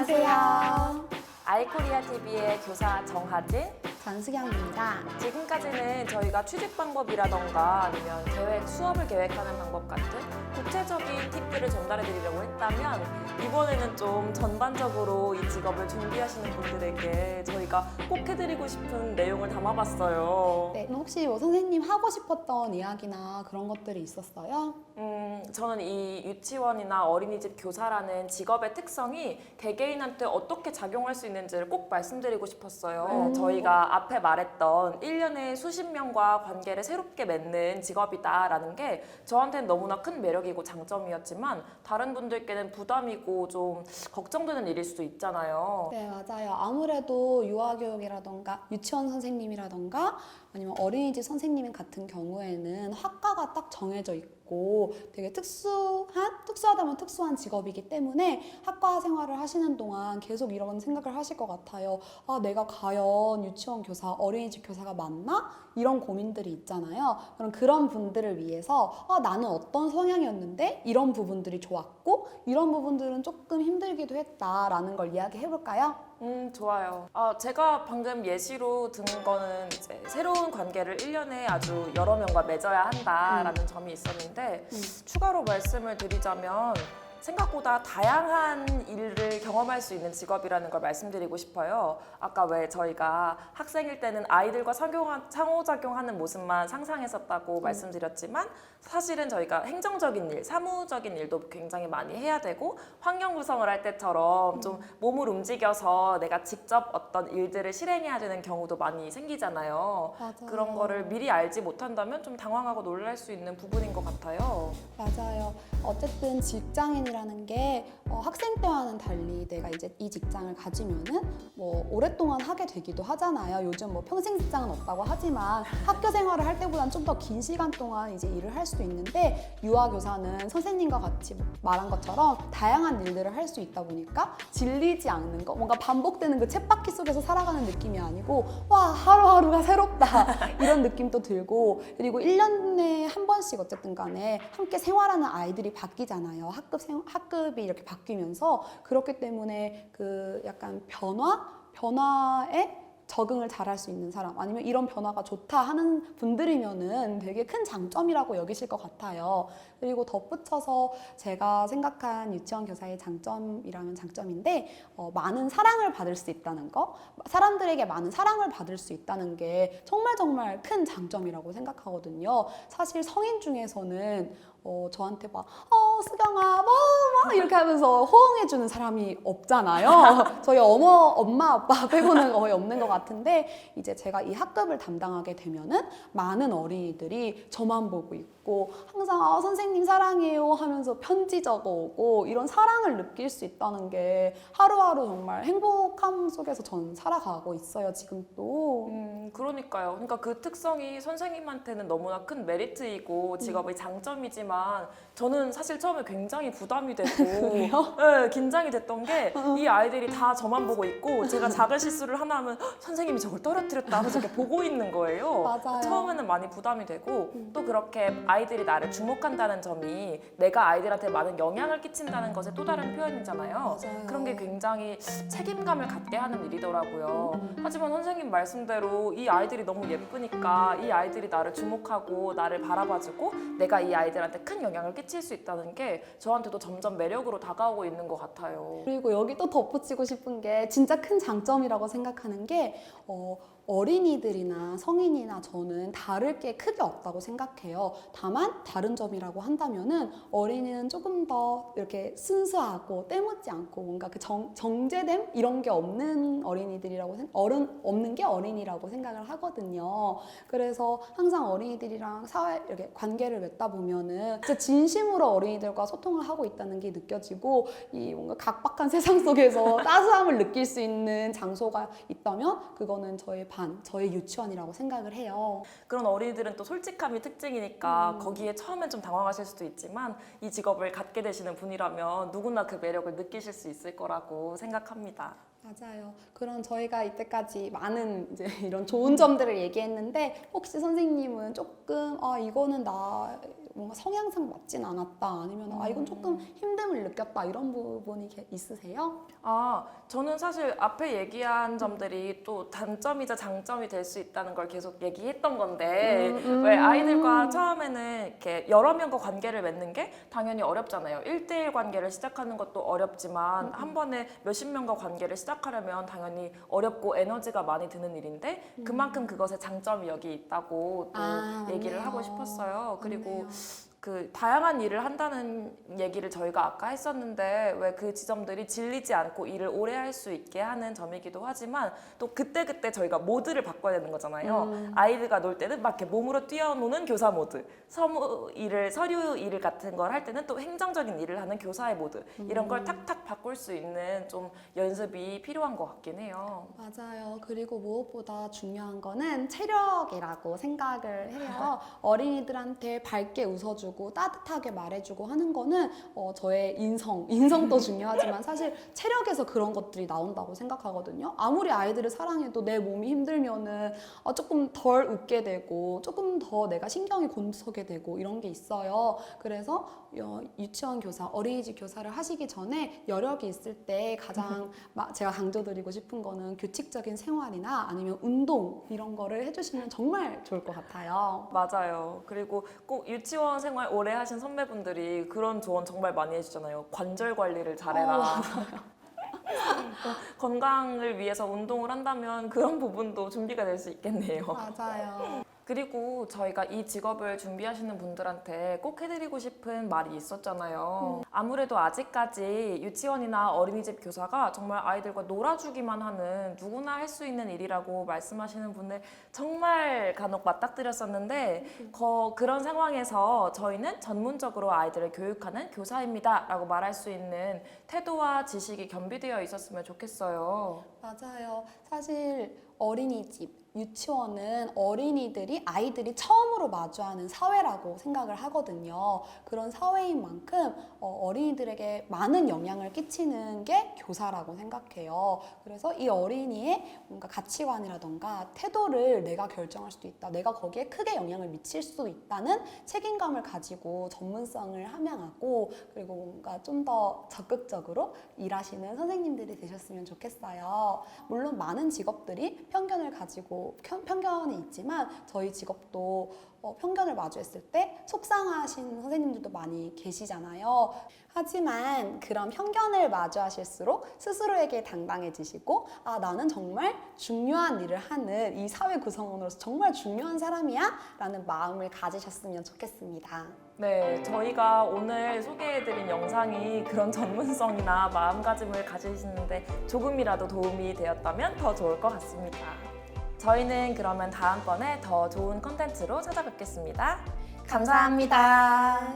안녕하세요. 아이코리아 TV의 교사 정하진. 전수경입니다. 지금까지는 저희가 취직 방법이라던가 아니면 수업을 계획하는 방법 같은 구체적인 팁들을 전달해 드리려고 했다면 이번에는 좀 전반적으로 이 직업을 준비하시는 분들에게 저희가 꼭 해드리고 싶은 내용을 담아봤어요. 네, 혹시 선생님 하고 싶었던 이야기나 그런 것들이 있었어요? 저는 이 유치원이나 어린이집 교사라는 직업의 특성이 개개인한테 어떻게 작용할 수 있는지를 꼭 말씀드리고 싶었어요. 저희가 앞에 말했던 1년에 수십 명과 관계를 새롭게 맺는 직업이다라는 게 저한테는 너무나 큰 매력이고 장점이었지만 다른 분들께는 부담이고 좀 걱정되는 일일 수도 있잖아요. 네, 맞아요. 아무래도 유아교육이라던가 유치원 선생님이라던가 아니면 어린이집 선생님 같은 경우에는 학과가 딱 정해져 있고 되게 특수하다면 특수한 직업이기 때문에 학과 생활을 하시는 동안 계속 이런 생각을 하실 것 같아요. 아, 내가 과연 유치원 교사, 어린이집 교사가 맞나? 이런 고민들이 있잖아요. 그럼 그런 분들을 위해서 나는 어떤 성향이었는데 이런 부분들이 좋았고 이런 부분들은 조금 힘들기도 했다라는 걸 이야기해 볼까요? 좋아요. 제가 방금 예시로 든 거는 이제 새로운 관계를 1년에 아주 여러 명과 맺어야 한다라는 점이 있었는데 추가로 말씀을 드리자면 생각보다 다양한 일을 경험할 수 있는 직업이라는 걸 말씀드리고 싶어요. 아까 왜 저희가 학생일 때는 아이들과 상호작용하는 모습만 상상했었다고 말씀드렸지만 사실은 저희가 행정적인 일, 사무적인 일도 굉장히 많이 해야 되고 환경 구성을 할 때처럼 좀 몸을 움직여서 내가 직접 어떤 일들을 실행해야 되는 경우도 많이 생기잖아요. 맞아요. 그런 거를 미리 알지 못한다면 좀 당황하고 놀랄 수 있는 부분인 것 같아요. 맞아요. 어쨌든 직장인이라는 게 학생 때와는 달리 내가 이제 이 직장을 가지면은 뭐 오랫동안 하게 되기도 하잖아요. 요즘 뭐 평생 직장은 없다고 하지만 학교 생활을 할 때보다는 좀 더 긴 시간 동안 이제 일을 할 수도 있는데 유아교사는 선생님과 같이 말한 것처럼 다양한 일들을 할 수 있다 보니까 질리지 않는 거, 뭔가 반복되는 그 쳇바퀴 속에서 살아가는 느낌이 아니고 와, 하루하루가 새롭다 이런 느낌도 들고 그리고 1년에 한 번씩 어쨌든 간에 함께 생활하는 아이들이 바뀌잖아요. 학급이 이렇게 바뀌면서 그렇기 때문에 그 약간 변화에 적응을 잘할 수 있는 사람 아니면 이런 변화가 좋다 하는 분들이면은 되게 큰 장점이라고 여기실 것 같아요. 그리고 덧붙여서 제가 생각한 유치원 교사의 장점이라면 장점인데 많은 사랑을 받을 수 있다는 거, 사람들에게 많은 사랑을 받을 수 있다는 게 정말 큰 장점이라고 생각하거든요. 사실 성인 중에서는 저한테 막 수경아 막 이렇게 하면서 호응해주는 사람이 없잖아요. 저희 엄마 아빠 빼고는 거의 없는 것 같은데 이제 제가 이 학급을 담당하게 되면은 많은 어린이들이 저만 보고 있고 항상 선생님 사랑해요 하면서 편지 적어오고 이런 사랑을 느낄 수 있다는 게 하루하루 정말 행복함 속에서 전 살아가고 있어요, 지금 또. 그러니까요. 그러니까 그 특성이 선생님한테는 너무나 큰 메리트이고 직업의 장점이지만 저는 사실 처음에 굉장히 부담이 되고 네, 긴장이 됐던 게 이 아이들이 다 저만 보고 있고 제가 작은 실수를 하나 하면 선생님이 저걸 떨어뜨렸다 하면서 이렇게 보고 있는 거예요. 맞아요. 처음에는 많이 부담이 되고 또 그렇게 아이들이 나를 주목한다는 점이 내가 아이들한테 많은 영향을 끼친다는 것의 또 다른 표현이잖아요. 맞아요. 그런 게 굉장히 책임감을 갖게 하는 일이더라고요. 하지만 선생님 말씀대로 이 아이들이 너무 예쁘니까 이 아이들이 나를 주목하고 나를 바라봐주고 내가 이 아이들한테 큰 영향을 끼칠 수 있다는 게 저한테도 점점 매력으로 다가오고 있는 것 같아요. 그리고 여기 또 덧붙이고 싶은 게 진짜 큰 장점이라고 생각하는 게 어린이들이나 성인이나 저는 다를 게 크게 없다고 생각해요. 다만 다른 점이라고 한다면은 어린이는 조금 더 이렇게 순수하고 때묻지 않고 뭔가 그 정제됨 이런 게 없는 어린이들이라고 없는 게 어린이라고 생각을 하거든요. 그래서 항상 어린이들이랑 이렇게 관계를 맺다 보면은 진짜 진심으로 어린이들과 소통을 하고 있다는 게 느껴지고 이 뭔가 각박한 세상 속에서 따스함을 느낄 수 있는 장소가 있다면 그거는 저의 유치원이라고 생각을 해요. 그런 어린이들은 또 솔직함이 특징이니까 거기에 처음엔 좀 당황하실 수도 있지만 이 직업을 갖게 되시는 분이라면 누구나 그 매력을 느끼실 수 있을 거라고 생각합니다. 맞아요. 그럼 저희가 이때까지 많은 이제 이런 좋은 점들을 얘기했는데 혹시 선생님은 조금 이거는 나 뭔가 성향상 맞진 않았다 아니면 아 이건 조금 힘듦을 느꼈다 이런 부분이 있으세요? 저는 사실 앞에 얘기한 점들이 또 단점이자 장점이 될 수 있다는 걸 계속 얘기했던 건데 왜 아이들과 처음에는 이렇게 여러 명과 관계를 맺는 게 당연히 어렵잖아요. 1대1 관계를 시작하는 것도 어렵지만 한 번에 몇십 명과 관계를 시작하려면 당연히 어렵고 에너지가 많이 드는 일인데 그만큼 그것의 장점이 여기 있다고 또 얘기를 맞네요. 하고 싶었어요. 그리고 맞네요. 그 다양한 일을 한다는 얘기를 저희가 아까 했었는데 왜 그 지점들이 질리지 않고 일을 오래 할 수 있게 하는 점이기도 하지만 또 그때그때 저희가 모드를 바꿔야 되는 거잖아요. 아이들과 놀 때는 막 이렇게 몸으로 뛰어노는 교사 모드, 서류 일을 같은 걸 할 때는 또 행정적인 일을 하는 교사의 모드 이런 걸 탁탁 바꿀 수 있는 좀 연습이 필요한 것 같긴 해요. 맞아요. 그리고 무엇보다 중요한 거는 체력이라고 생각을 해요. 어린이들한테 밝게 웃어주고 따뜻하게 말해주고 하는 거는 저의 인성도 중요하지만 사실 체력에서 그런 것들이 나온다고 생각하거든요. 아무리 아이들을 사랑해도 내 몸이 힘들면은 조금 덜 웃게 되고 조금 더 내가 신경이 곤두서게 되고 이런 게 있어요. 그래서 유치원 교사, 어린이집 교사를 하시기 전에 여력이 있을 때 가장 제가 강조드리고 싶은 거는 규칙적인 생활이나 아니면 운동 이런 거를 해주시면 정말 좋을 것 같아요. 맞아요. 그리고 꼭 유치원 생활 오래 하신 선배분들이 그런 조언 정말 많이 해주잖아요. 관절 관리를 잘해라. 건강을 위해서 운동을 한다면 그런 부분도 준비가 될 수 있겠네요. 맞아요. 그리고 저희가 이 직업을 준비하시는 분들한테 꼭 해드리고 싶은 말이 있었잖아요. 아무래도 아직까지 유치원이나 어린이집 교사가 정말 아이들과 놀아주기만 하는 누구나 할 수 있는 일이라고 말씀하시는 분들 정말 간혹 맞닥뜨렸었는데 그런 상황에서 저희는 전문적으로 아이들을 교육하는 교사입니다 라고 말할 수 있는 태도와 지식이 겸비되어 있었으면 좋겠어요. 맞아요. 사실 어린이집, 유치원은 아이들이 처음으로 마주하는 사회라고 생각을 하거든요. 그런 사회인 만큼 어린이들에게 많은 영향을 끼치는 게 교사라고 생각해요. 그래서 이 어린이의 뭔가 가치관이라던가 태도를 내가 결정할 수도 있다. 내가 거기에 크게 영향을 미칠 수도 있다는 책임감을 가지고 전문성을 함양하고 그리고 뭔가 좀 더 적극적으로 일하시는 선생님들이 되셨으면 좋겠어요. 물론 많은 직업들이 편견이 있지만 저희 직업도 편견을 마주했을 때 속상하신 선생님들도 많이 계시잖아요. 하지만 그런 편견을 마주하실수록 스스로에게 당당해지시고 나는 정말 중요한 일을 하는 이 사회 구성원으로서 정말 중요한 사람이야 라는 마음을 가지셨으면 좋겠습니다. 네, 저희가 오늘 소개해드린 영상이 그런 전문성이나 마음가짐을 가지시는데 조금이라도 도움이 되었다면 더 좋을 것 같습니다. 저희는 그러면 다음번에 더 좋은 콘텐츠로 찾아뵙겠습니다. 감사합니다.